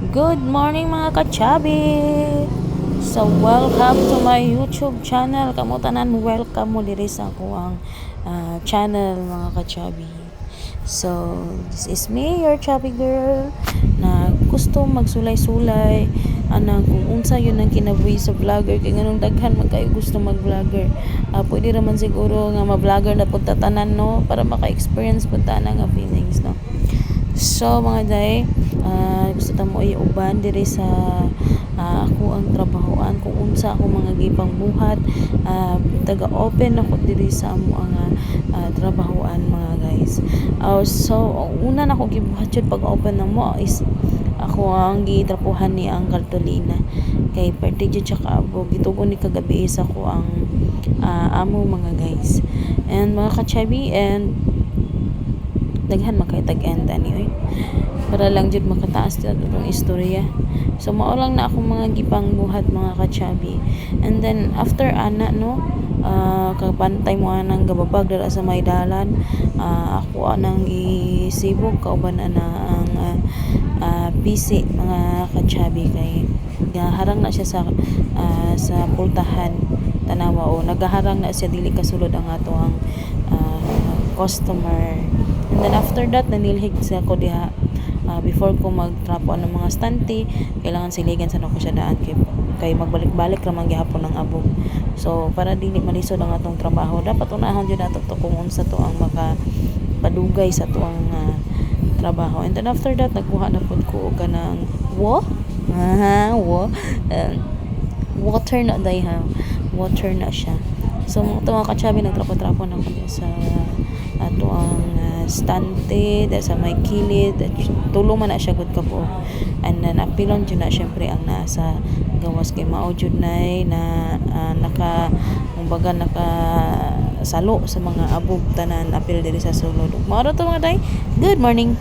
Good morning mga kachabi! So welcome to my YouTube channel. Kamo tanan welcome mo diri sa akong channel mga kachabi. So this is me, your chubby girl na gusto magsulay-sulay anang kung unsa yun ang kinabuhi sa vlogger kay nganong daghan man kayo gusto mag-vlogger. Pwede raman siguro nga ma-vlogger na punta tanan no para maka-experience punta na nga feelings no. So mga day, gusto ta mo iuban diri sa ako ang trabahoan kung unsa ako mga gipang buhat, taga-open ako diri sa amo ang trabahoan mga guys. So una na ako gibuhat jud pag-open na mo is ako ang gitrapuhan ni ang Cartolina kay parte jud siya kaabo gitugon ni kagabi sa ko ang amo mga guys and mga kachabi and daghan makitag-end ani para lang jud makataas jud ang istorya. So mao lang na akong mga gipang buhat mga kachabi. And then after ana no kapantay mo anang gababag dira sa may dalan, ako anang gisibog kauban ana ang PC mga kachabi kay gaharang na siya sa pultahan tanawa o nagaharang na siya dili kasulod ang ato ang customer. And then after that nanilhig sa ko diha before ko magtrapo ng mga stante kailangan siligan sa nako siya daan kay magbalik-balik ra man gihapon ng abog. So para dili malisod ang atong trabaho dapat unahon jud nato to kung unsa to ang makapadugay sa tuang trabaho. And then after that nagkuha na pud ko og kanang water na day ha, water na siya. So mga kachabi nagtrapo-trapo na ko sa ato ang stante sa may kilid tulo man na siya gud kapo and then apilon jud na syempre ang nasa gawas kay mao jud na naka kumbaga naka salo sa mga abog tanan apil diri sa sulod. Mao to mga day. Good morning.